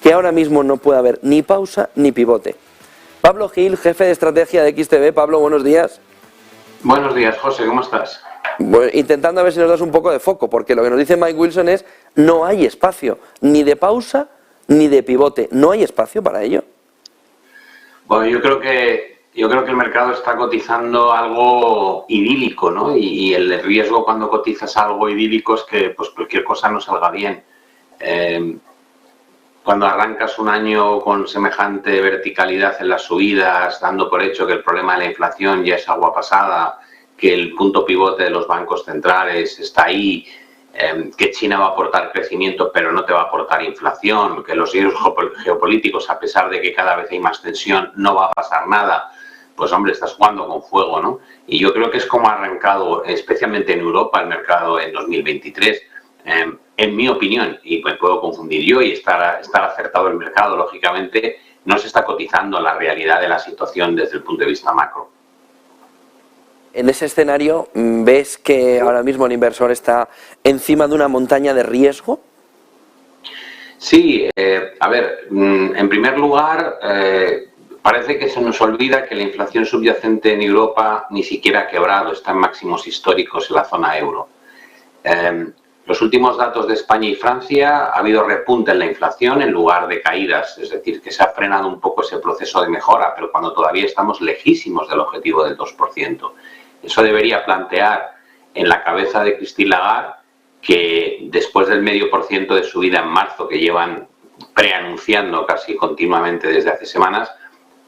que ahora mismo no puede haber ni pausa ni pivote. Pablo Gil, jefe de estrategia de XTB. Pablo, buenos días. Buenos días, José, ¿cómo estás? Bueno, intentando a ver si nos das un poco de foco, porque lo que nos dice Mike Wilson es no hay espacio, ni de pausa ni de pivote. ¿No hay espacio para ello? Bueno, yo creo que el mercado está cotizando algo idílico, ¿no? Y el riesgo cuando cotizas algo idílico es que pues cualquier cosa no salga bien. Cuando arrancas un año con semejante verticalidad en las subidas, dando por hecho que el problema de la inflación ya es agua pasada, que el punto pivote de los bancos centrales está ahí, que China va a aportar crecimiento pero no te va a aportar inflación, que los riesgos geopolíticos, a pesar de que cada vez hay más tensión, no va a pasar nada, pues hombre, estás jugando con fuego, ¿no? Y yo creo que es como ha arrancado, especialmente en Europa, el mercado en 2023. En mi opinión, y me puedo confundir yo y estar acertado el mercado, lógicamente, no se está cotizando la realidad de la situación desde el punto de vista macro. En ese escenario, ¿ves que ahora mismo el inversor está encima de una montaña de riesgo? Sí, a ver, en primer lugar, parece que se nos olvida que la inflación subyacente en Europa ni siquiera ha quebrado, está en máximos históricos en la zona euro. Los últimos datos de España y Francia ha habido repunte en la inflación en lugar de caídas, es decir, que se ha frenado un poco ese proceso de mejora, pero cuando todavía estamos lejísimos del objetivo del 2%. Eso debería plantear en la cabeza de Christine Lagarde que después del 0,5% de subida en marzo que llevan preanunciando casi continuamente desde hace semanas,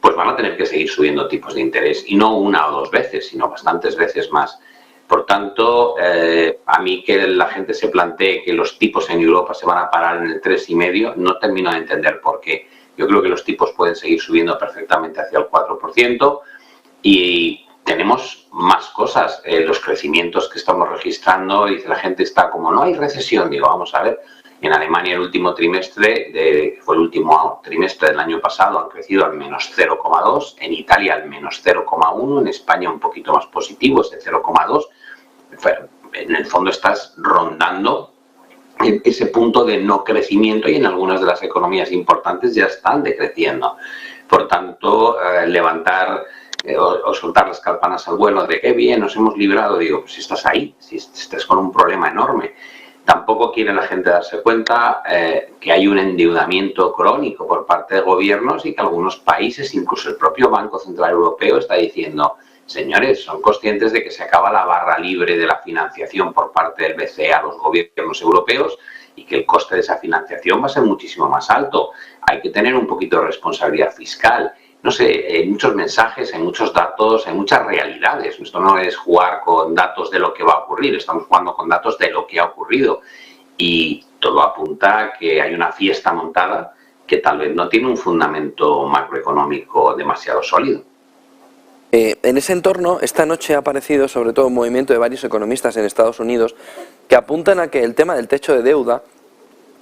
pues van a tener que seguir subiendo tipos de interés, y no una o dos veces, sino bastantes veces más. Por tanto, a mí que la gente se plantee que los tipos en Europa se van a parar en el 3,5, no termino de entender por qué. Yo creo que los tipos pueden seguir subiendo perfectamente hacia el 4% y tenemos más cosas. Los crecimientos que estamos registrando, dice la gente, está como no hay recesión. Digo, vamos a ver, en Alemania el último trimestre, fue el último trimestre del año pasado, han crecido al menos 0,2, en Italia al menos 0,1, en España un poquito más positivo, es de 0,2. En el fondo estás rondando ese punto de no crecimiento y en algunas de las economías importantes ya están decreciendo. Por tanto, levantar o soltar las campanas al vuelo de qué bien, nos hemos librado, digo, pues si estás ahí, si estás con un problema enorme. Tampoco quiere la gente darse cuenta que hay un endeudamiento crónico por parte de gobiernos y que algunos países, incluso el propio Banco Central Europeo, está diciendo, señores, son conscientes de que se acaba la barra libre de la financiación por parte del BCE a los gobiernos europeos y que el coste de esa financiación va a ser muchísimo más alto. Hay que tener un poquito de responsabilidad fiscal. No sé, hay muchos mensajes, hay muchos datos, hay muchas realidades. Esto no es jugar con datos de lo que va a ocurrir, estamos jugando con datos de lo que ha ocurrido. Y todo apunta a que hay una fiesta montada que tal vez no tiene un fundamento macroeconómico demasiado sólido. En ese entorno, esta noche ha aparecido sobre todo un movimiento de varios economistas en Estados Unidos que apuntan a que el tema del techo de deuda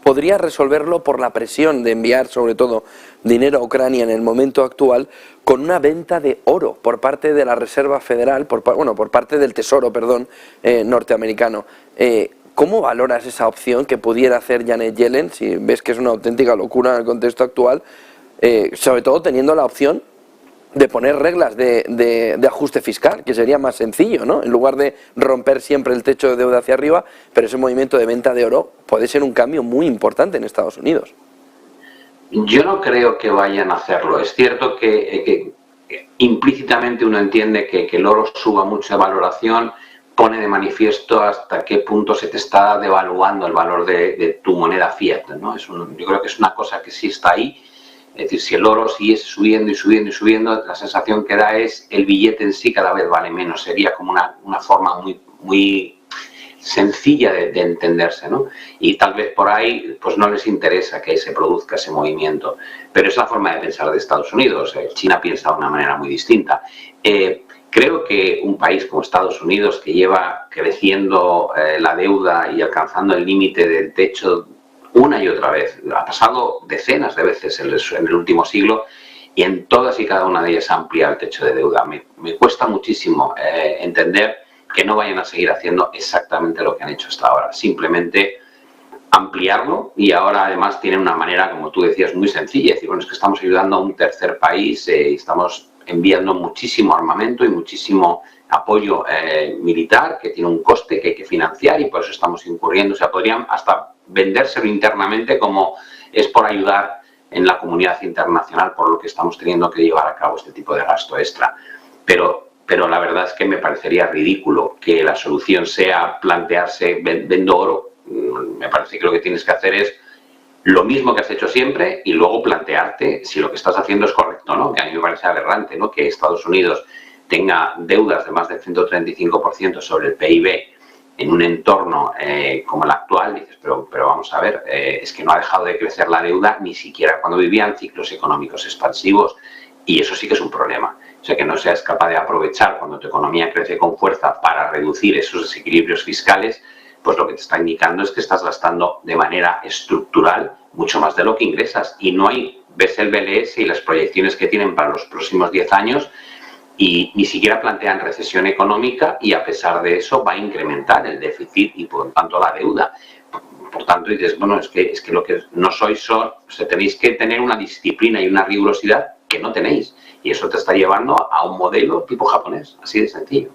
podría resolverlo por la presión de enviar sobre todo dinero a Ucrania en el momento actual con una venta de oro por parte de la Reserva Federal, por parte del Tesoro, norteamericano. ¿Cómo valoras esa opción que pudiera hacer Janet Yellen, si ves que es una auténtica locura en el contexto actual, sobre todo teniendo la opción de poner reglas de ajuste fiscal, que sería más sencillo, ¿no? En lugar de romper siempre el techo de deuda hacia arriba, pero ese movimiento de venta de oro puede ser un cambio muy importante en Estados Unidos. Yo no creo que vayan a hacerlo. Es cierto que implícitamente uno entiende que el oro suba mucho de valoración, pone de manifiesto hasta qué punto se te está devaluando el valor de tu moneda fiat, ¿no? Yo creo que es una cosa que sí está ahí. Es decir, si el oro sigue subiendo y subiendo y subiendo, la sensación que da es el billete en sí cada vez vale menos. Sería como una forma muy sencilla de entenderse, ¿no? Y tal vez por ahí pues no les interesa que se produzca ese movimiento. Pero es la forma de pensar de Estados Unidos. China piensa de una manera muy distinta. Creo que un país como Estados Unidos, que lleva creciendo la deuda y alcanzando el límite del techo una y otra vez, ha pasado decenas de veces en el último siglo, y en todas y cada una de ellas amplía el techo de deuda. Me cuesta muchísimo entender que no vayan a seguir haciendo exactamente lo que han hecho hasta ahora. Simplemente ampliarlo, y ahora además tienen una manera, como tú decías, muy sencilla, es decir, bueno, es que estamos ayudando a un tercer país, estamos enviando muchísimo armamento y muchísimo apoyo militar que tiene un coste que hay que financiar, y por eso estamos incurriendo. O sea, podrían hasta vendérselo internamente como es por ayudar en la comunidad internacional, por lo que estamos teniendo que llevar a cabo este tipo de gasto extra. Pero la verdad es que me parecería ridículo que la solución sea plantearse vendo oro. Me parece que lo que tienes que hacer es lo mismo que has hecho siempre y luego plantearte si lo que estás haciendo es correcto, ¿no? Que a mí me parece aberrante, ¿no?, que Estados Unidos tenga deudas de más del 135% sobre el PIB en un entorno como el actual. Dices, pero vamos a ver, es que no ha dejado de crecer la deuda ni siquiera cuando vivían ciclos económicos expansivos, y eso sí que es un problema. O sea, que no seas capaz de aprovechar cuando tu economía crece con fuerza para reducir esos desequilibrios fiscales, pues lo que te está indicando es que estás gastando de manera estructural mucho más de lo que ingresas, y no hay, ves el BLS y las proyecciones que tienen para los próximos 10 años y ni siquiera plantean recesión económica, y a pesar de eso va a incrementar el déficit y por tanto la deuda. Por tanto dices, bueno, es que lo que no sois o sea, tenéis que tener una disciplina y una rigurosidad que no tenéis, y eso te está llevando a un modelo tipo japonés, así de sencillo.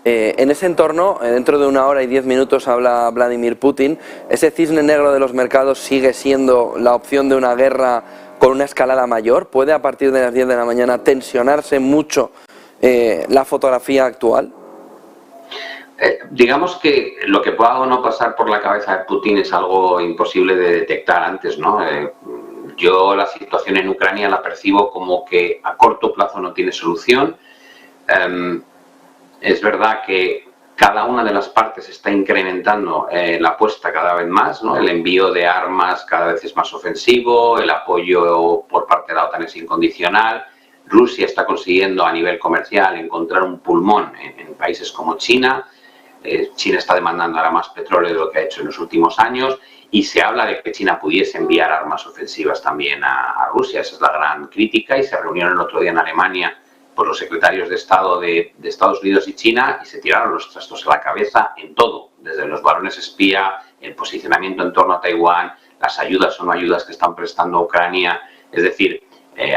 En ese entorno, dentro de 1 hora y 10 minutos habla Vladimir Putin. ¿Ese cisne negro de los mercados sigue siendo la opción de una guerra con una escalada mayor? ¿Puede a partir de las 10 de la mañana tensionarse mucho la fotografía actual? Digamos que lo que pueda o no pasar por la cabeza de Putin es algo imposible de detectar antes, ¿no? Yo la situación en Ucrania la percibo como que a corto plazo no tiene solución. Es verdad que cada una de las partes está incrementando la apuesta cada vez más, ¿no? El envío de armas cada vez es más ofensivo, el apoyo por parte de la OTAN es incondicional. Rusia está consiguiendo a nivel comercial encontrar un pulmón en países como China. China está demandando ahora más petróleo de lo que ha hecho en los últimos años, y se habla de que China pudiese enviar armas ofensivas también a Rusia. Esa es la gran crítica, y se reunieron el otro día en Alemania por los secretarios de Estado de Estados Unidos y China, y se tiraron los trastos a la cabeza en todo, desde los balones espía, el posicionamiento en torno a Taiwán, las ayudas o no ayudas que están prestando a Ucrania. Es decir,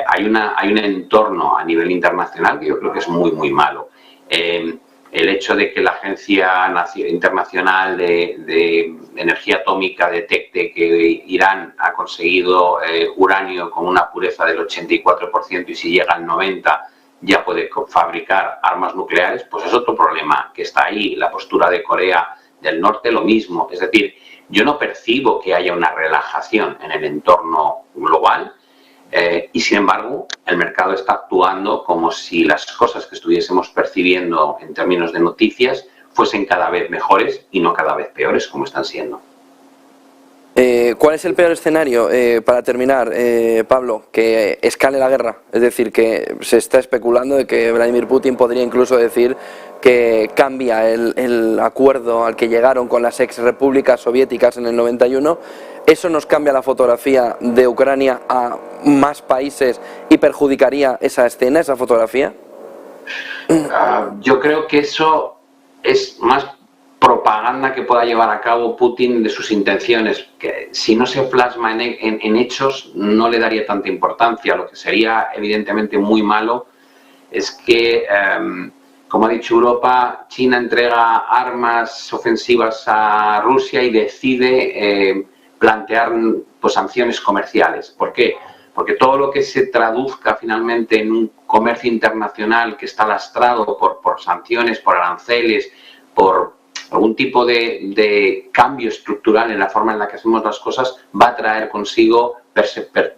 hay un entorno a nivel internacional que yo creo que es muy, muy malo. El hecho de que la Agencia Internacional de Energía Atómica detecte que Irán ha conseguido uranio con una pureza del 84%, y si llega al 90% ya puede fabricar armas nucleares, pues es otro problema que está ahí. La postura de Corea del Norte, lo mismo. Es decir, yo no percibo que haya una relajación en el entorno global, y sin embargo el mercado está actuando como si las cosas que estuviésemos percibiendo en términos de noticias fuesen cada vez mejores y no cada vez peores como están siendo. ¿Cuál es el peor escenario, para terminar, Pablo? Que escale la guerra. Es decir, que se está especulando de que Vladimir Putin podría incluso decir que cambia el acuerdo al que llegaron con las ex repúblicas soviéticas en el 91. ¿Eso nos cambia la fotografía de Ucrania a más países y perjudicaría esa escena, esa fotografía? Yo creo que eso es más propaganda que pueda llevar a cabo Putin de sus intenciones, que si no se plasma en hechos no le daría tanta importancia. Lo que sería evidentemente muy malo es que, como ha dicho Europa, China entrega armas ofensivas a Rusia y decide plantear pues sanciones comerciales. ¿Por qué? Porque todo lo que se traduzca finalmente en un comercio internacional que está lastrado por sanciones, por aranceles, por algún tipo de cambio estructural en la forma en la que hacemos las cosas, va a traer consigo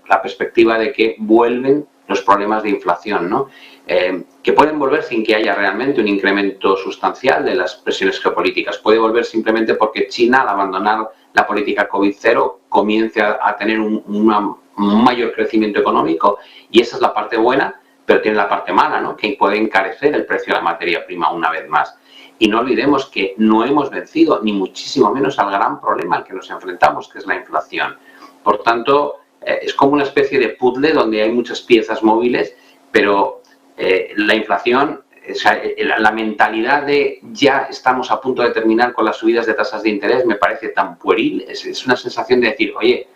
la perspectiva de que vuelven los problemas de inflación, ¿no? Que pueden volver sin que haya realmente un incremento sustancial de las presiones geopolíticas. Puede volver simplemente porque China, al abandonar la política COVID-0, comience a tener un mayor crecimiento económico, y esa es la parte buena, pero tiene la parte mala, ¿no? Que puede encarecer el precio de la materia prima una vez más. Y no olvidemos que no hemos vencido, ni muchísimo menos, al gran problema al que nos enfrentamos, que es la inflación. Por tanto, es como una especie de puzzle donde hay muchas piezas móviles, pero la inflación o sea, la mentalidad de ya estamos a punto de terminar con las subidas de tasas de interés me parece tan pueril. Es una sensación de decir, oye,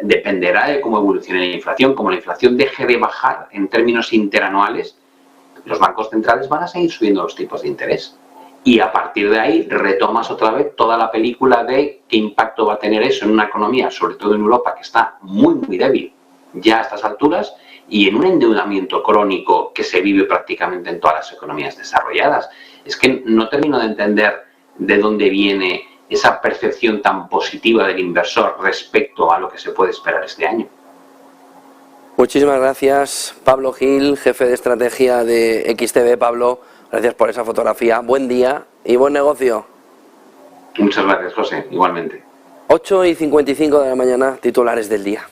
dependerá de cómo evolucione la inflación. Como la inflación deje de bajar en términos interanuales, los bancos centrales van a seguir subiendo los tipos de interés. Y a partir de ahí retomas otra vez toda la película de qué impacto va a tener eso en una economía, sobre todo en Europa, que está muy, muy débil ya a estas alturas, y en un endeudamiento crónico que se vive prácticamente en todas las economías desarrolladas. Es que no termino de entender de dónde viene esa percepción tan positiva del inversor respecto a lo que se puede esperar este año. Muchísimas gracias, Pablo Gil, jefe de estrategia de XTB. Pablo, gracias por esa fotografía. Buen día y buen negocio. Muchas gracias, José. Igualmente. 8:55 de la mañana, titulares del día.